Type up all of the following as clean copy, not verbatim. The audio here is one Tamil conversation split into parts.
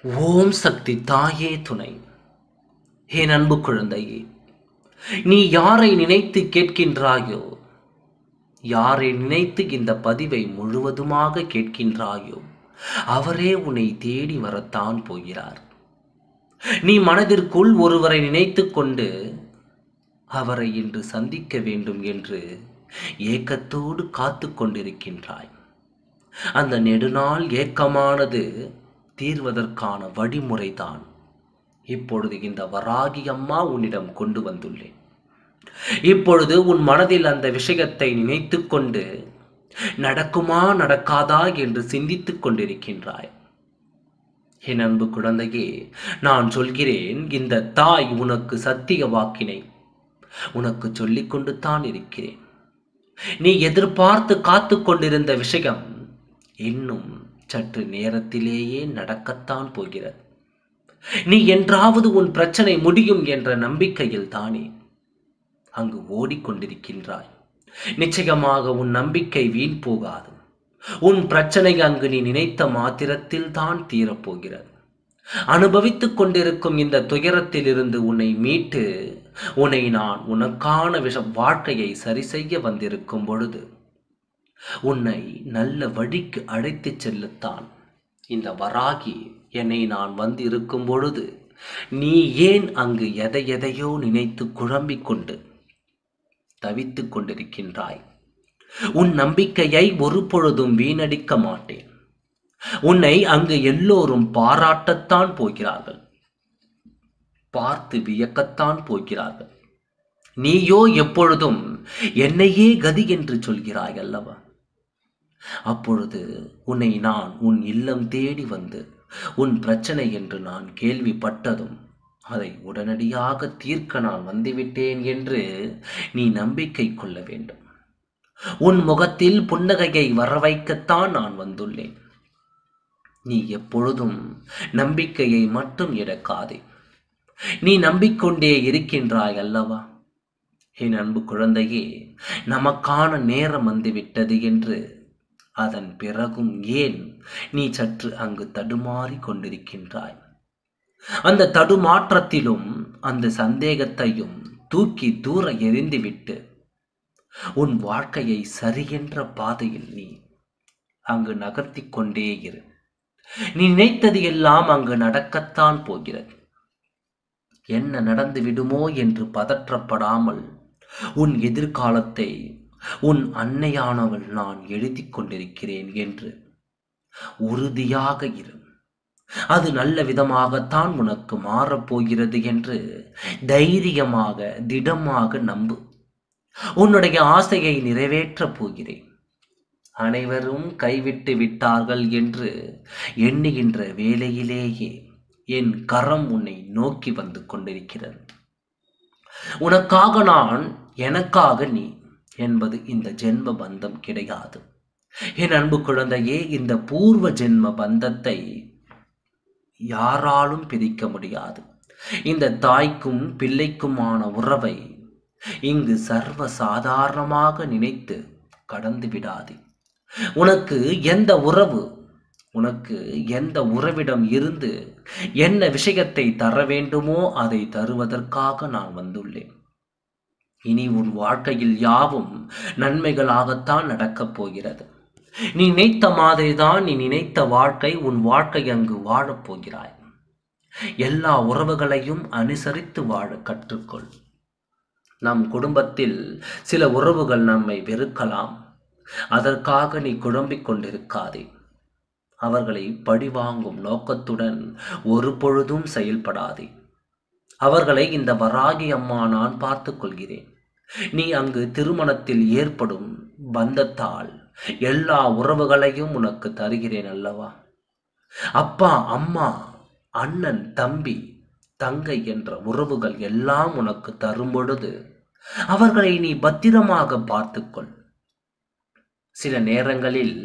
ஓம் சக்தி தாயே துணை. என் அன்பு குழந்தையே, நீ யாரை நினைத்து கேட்கின்றாயோ, யாரை நினைத்து இந்த பதிவை முழுவதுமாக கேட்கின்றாயோ, அவரே உன்னை தேடி வரத்தான் போகிறார். நீ மனதிற்குள் ஒருவரை நினைத்து கொண்டு அவரை இன்று சந்திக்க வேண்டும் என்று ஏக்கத்தோடு காத்து கொண்டிருக்கின்றாய். அந்த நெடுநாள் ஏக்கமானது தீர்வதற்கான வழிமுறைதான் இப்பொழுது இந்த வராகி அம்மா உன்னிடம் கொண்டு வந்துள்ளேன். இப்பொழுது உன் மனதில் அந்த விஷயத்தை நினைத்து கொண்டு நடக்குமா நடக்காதா என்று சிந்தித்துக் கொண்டிருக்கின்றாய். என் அன்பு குழந்தையே, நான் சொல்கிறேன், இந்த தாய் உனக்கு சத்திய வாக்கினை உனக்கு சொல்லிக் கொண்டு தான் இருக்கிறேன். நீ எதிர்பார்த்து காத்து கொண்டிருந்த விஷயம் இன்னும் சற்று நேரத்திலேயே நடக்கத்தான் போகிறது. நீ என்றாவது உன் பிரச்சனை முடியும் என்ற நம்பிக்கையில் தானே அங்கு ஓடிக்கொண்டிருக்கின்றாய். நிச்சயமாக உன் நம்பிக்கை வீண் போகாது. உன் பிரச்சனை அங்கு நீ நினைத்த மாத்திரத்தில் தான் தீரப்போகிறது. அனுபவித்துக் கொண்டிருக்கும் இந்த துயரத்தில் இருந்து உன்னை மீட்டு உன்னை நான் உனக்கான வாழ்க்கையை சரி செய்ய வந்திருக்கும் பொழுது உன்னை நல்ல வழிக்கு அழைத்துச் செல்லத்தான் இந்த வராகி என்னை நான் வந்து இருக்கும் பொழுது நீ ஏன் அங்கு எதையோ நினைத்து குழம்பிக் கொண்டு தவித்துக் கொண்டிருக்கின்றாய்? உன் நம்பிக்கையை ஒரு பொழுதும் வீணடிக்க மாட்டேன். உன்னை அங்கு எல்லோரும் பாராட்டத்தான் போகிறார்கள், பார்த்து வியக்கத்தான் போகிறார்கள். நீயோ எப்பொழுதும் என்னையே கதி என்று சொல்கிறாய் அல்லவா? அப்பொழுது உன்னை நான் உன் இல்லம் தேடி வந்து உன் பிரச்சனை என்று நான் கேள்விப்பட்டதும் அதை உடனடியாக தீர்க்க நான் வந்துவிட்டேன் என்று நீ நம்பிக்கை கொள்ள வேண்டும். உன் முகத்தில் புன்னகையை வரவைக்கத்தான் நான் வந்துள்ளேன். நீ எப்பொழுதும் நம்பிக்கையை மட்டும் இழக்காதே. நீ நம்பிக்கொண்டே இருக்கின்றாய் அல்லவா? என் அன்பு குழந்தையே, நமக்கான நேரம் வந்துவிட்டது என்று அதன் பிறகும் ஏன் நீ சற்று அங்கு தடுமாறி கொண்டிருக்கின்றாய்? அந்த தடுமாற்றத்திலும் அந்த சந்தேகத்தையும் தூக்கி தூர எறிந்துவிட்டு உன் வாழ்க்கையை சரியென்ற பாதையில் நீ அங்கு நகர்த்தி கொண்டே இரு. நீ நினைத்தது எல்லாம் அங்கு நடக்கத்தான் போகிறது. என்ன நடந்து விடுமோ என்று பதற்றப்படாமல் உன் எதிர்காலத்தை உன் அன்னையானவள் நான் எழுதி கொண்டிருக்கிறேன் என்று உறுதியாக இரு. அது நல்ல விதமாகத்தான் உனக்கு மாறப்போகிறது என்று தைரியமாக திடமாக நம்பு. உன்னுடைய ஆசையை நிறைவேற்றப் போகிறேன். அனைவரும் கைவிட்டு விட்டார்கள் என்று எண்ணுகின்ற வேளையிலேயே என் கரம் உன்னை நோக்கி வந்து கொண்டிருக்கிறது. உனக்காக நான், எனக்காக நீ என்பது இந்த ஜென்ம பந்தம் கிடையாது. என் அன்பு குழந்தையே, இந்த பூர்வ ஜென்ம பந்தத்தை யாராலும் பிரிக்க முடியாது. இந்த தாய்க்கும் பிள்ளைக்குமான உறவை இங்கு சர்வ சாதாரணமாக நினைத்து கடந்து விடாதே. உனக்கு எந்த உறவிடம் இருந்து என்ன விஷயத்தை தர வேண்டுமோ அதை தருவதற்காக நான் வந்துள்ளேன். இனி உன் வாழ்க்கையில் யாவும் நன்மைகளாகத்தான் நடக்கப் போகிறது. நீ நினைத்த மாதிரிதான் நீ நினைத்த வாழ்க்கை, உன் வாழ்க்கை அங்கு வாழப் போகிறாய். எல்லா உறவுகளையும் அனுசரித்து வாழ கற்றுக்கொள். நம் குடும்பத்தில் சில உறவுகள் நம்மை வெறுக்கலாம். அதற்காக நீ குழம்பிக் கொண்டிருக்காதே. அவர்களை பழிவாங்கும் நோக்கத்துடன் ஒரு பொழுதும் செயல்படாதே. அவர்களை இந்த வராகி அம்மா நான் பார்த்துக் கொள்கிறேன். நீ அங்கு திருமணத்தில் ஏற்படும் பந்தத்தால் எல்லா உறவுகளையும் உனக்கு தருகிறேன் அல்லவா? அப்பா, அம்மா, அண்ணன், தம்பி, தங்கை என்ற உறவுகள் எல்லாம் உனக்கு தரும் பொழுது அவர்களை நீ பத்திரமாக பார்த்துக்கொள். சில நேரங்களில்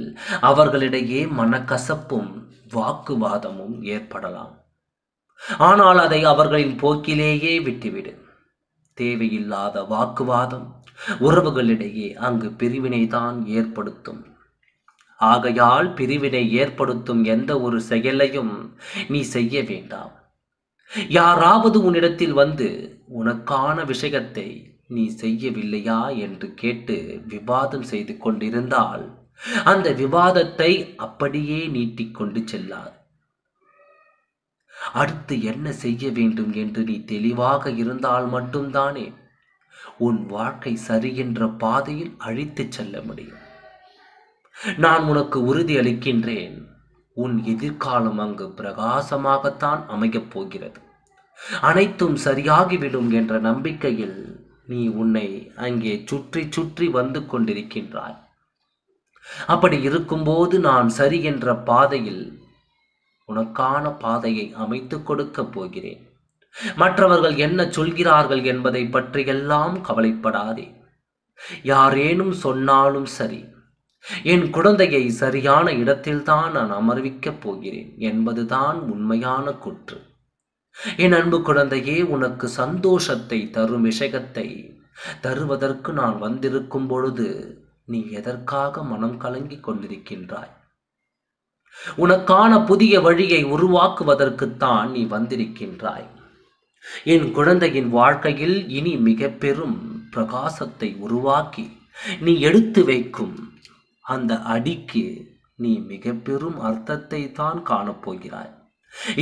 அவர்களிடையே மனக்கசப்பும் வாக்குவாதமும் ஏற்படலாம். ஆனால் அதை அவர்களின் போக்கிலேயே விட்டுவிடு. தேவையில்லாத வாக்குவாதம் உறவுகளிடையே அங்கு பிரிவினை தான் ஏற்படுத்தும். ஆகையால் பிரிவினை ஏற்படுத்தும் எந்த ஒரு செயலையும் நீ செய்ய வேண்டாம். யாராவது உன்னிடத்தில் வந்து உனக்கான விஷயத்தை நீ செய்யவில்லையா என்று கேட்டு விவாதம் செய்து கொண்டிருந்தால் அந்த விவாதத்தை அப்படியே நீட்டிக்கொண்டு செல்லாது. அடுத்து என்ன செய்ய வேண்டும் என்று நீ தெளிவாக இருந்தால் மட்டும்தானே உன் வாழ்க்கை சரி என்ற பாதையில் அழித்துச் செல்ல முடியும். நான் உனக்கு உறுதி அளிக்கின்றேன், உன் எதிர்காலம் அங்கு பிரகாசமாகத்தான் அமையப் போகிறது. அனைத்தும் சரியாகிவிடும் என்ற நம்பிக்கையில் நீ உன்னை அங்கே சுற்றி சுற்றி வந்து கொண்டிருக்கின்றாய். அப்படி இருக்கும்போது நான் சரி என்ற பாதையில் உனக்கான பாதையை அமைத்துக் கொடுக்கப் போகிறேன். மற்றவர்கள் என்ன சொல்கிறார்கள் என்பதை பற்றியெல்லாம் கவலைப்படாதே. யாரேனும் சொன்னாலும் சரி, என் குழந்தையை சரியான இடத்தில்தான் நான் அமர்விக்கப் போகிறேன் என்பதுதான் உண்மையான கூற்று. என் அன்பு குழந்தையே, உனக்கு சந்தோஷத்தை தரும் விஷயத்தை தருவதற்கு நான் வந்திருக்கும் பொழுது நீ எதற்காக மனம் கலங்கி கொண்டிருக்கின்றாய்? உனக்கான புதிய வழியை உருவாக்குவதற்குத்தான் நீ வந்திருக்கின்றாய். என் குழந்தையின் வாழ்க்கையில் இனி மிக பெரும் பிரகாசத்தை உருவாக்கி நீ எடுத்து வைக்கும் அந்த அடிக்கு நீ மிக பெரும் அர்த்தத்தை தான் காணப்போகிறாய்.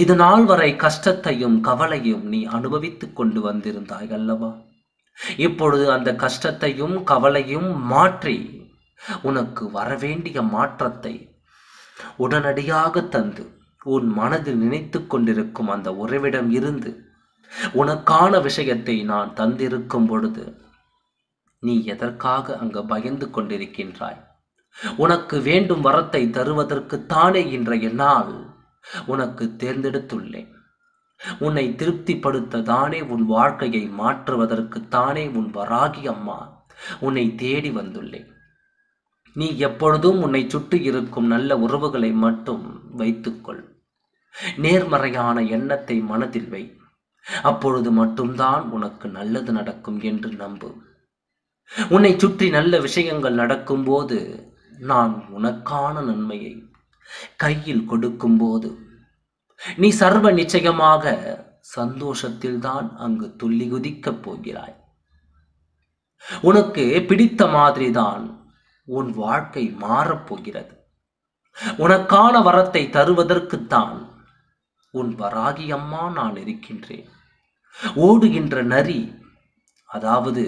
இது நாள் வரை கஷ்டத்தையும் கவலையும் நீ அனுபவித்துக் கொண்டு வந்திருந்தாய் அல்லவா? இப்பொழுது அந்த கஷ்டத்தையும் கவலையும் மாற்றி உனக்கு வரவேண்டிய மாற்றத்தை உடனடியாக தந்து உன் மனதில் நினைத்து கொண்டிருக்கும் அந்த உறவிடம் இருந்து உனக்கான விஷயத்தை நான் தந்திருக்கும் பொழுது நீ எதற்காக அங்கு பயந்து கொண்டிருக்கின்றாய்? உனக்கு வேண்டும் வரத்தை தருவதற்குத்தானே இன்றைய நாள் உனக்கு தேர்ந்தெடுத்துள்ளேன். உன்னை திருப்திப்படுத்த தானே, உன் வாழ்க்கையை மாற்றுவதற்குத்தானே உன் வராகி அம்மா உன்னை தேடி வந்துள்ளேன். நீ எப்பொழுதும் உன்னை சுற்றி இருக்கும் நல்ல உறவுகளை மட்டும் வைத்துக்கொள். நேர்மறையான எண்ணத்தை மனதில் வை. அப்பொழுது மட்டும்தான் உனக்கு நல்லது நடக்கும் என்று நம்பு. உன்னை சுற்றி நல்ல விஷயங்கள் நடக்கும்போது நான் உனக்கான நன்மையை கையில் கொடுக்கும் போது நீ சர்வ நிச்சயமாக சந்தோஷத்தில் தான் அங்கு துள்ளி குதிக்கப் போகிறாய். உனக்கு பிடித்த மாதிரி தான் உன் வாழ்க்கை மாறப்போகிறது. உனக்கான வரத்தை தருவதற்குத்தான் உன் வராகி அம்மா நான் இருக்கின்றேன். ஓடுகின்ற நரி, அதாவது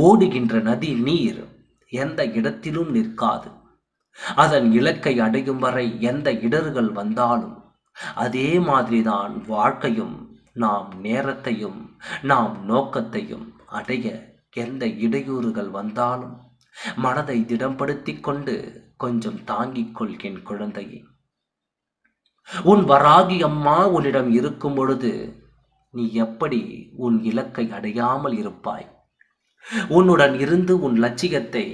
ஓடுகின்ற நதி நீர் எந்த இடத்திலும் நிற்காது. அதன் இலக்கை அடையும் வரை எந்த இடர்கள் வந்தாலும் அதே மாதிரிதான் வாழ்க்கையும். நாம் நேரத்தையும் நாம் நோக்கத்தையும் அடைய எந்த இடையூறுகள் வந்தாலும் மனதை திடப்படுத்தி கொண்டு கொஞ்சம் தாங்கிக் கொள்கின் குழந்தையே. உன் வராகி அம்மா உன்னிடம் இருக்கும் பொழுது நீ எப்படி உன் இலக்கை அடையாமல் இருப்பாய்? உன்னுடன் இருந்து உன் லட்சியத்தை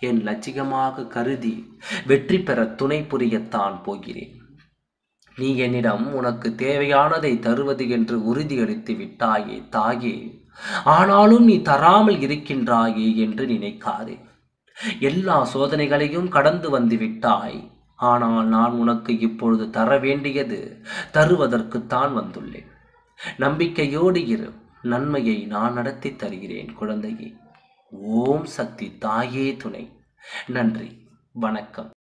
என் லட்சியமாக கருதி வெற்றி பெற துணை புரியத்தான் போகிறேன். நீ என்னிடம் உனக்கு தேவையானதை தருவது என்று உறுதியளித்து விட்டாயே தாயே, ஆனாலும் நீ தராமல் இருக்கின்றாயே என்று நினைக்காதே. எல்லா சோதனைகளையும் கடந்து வந்து விட்டாய். ஆனால் நான் உனக்கு இப்பொழுது தர வேண்டியது தருவதற்குத்தான் வந்துள்ளேன். நம்பிக்கையோடு இரு. நன்மையை நான் நடத்தி தருகிறேன் குழந்தையே. ஓம் சக்தி தாயே துணை. நன்றி, வணக்கம்.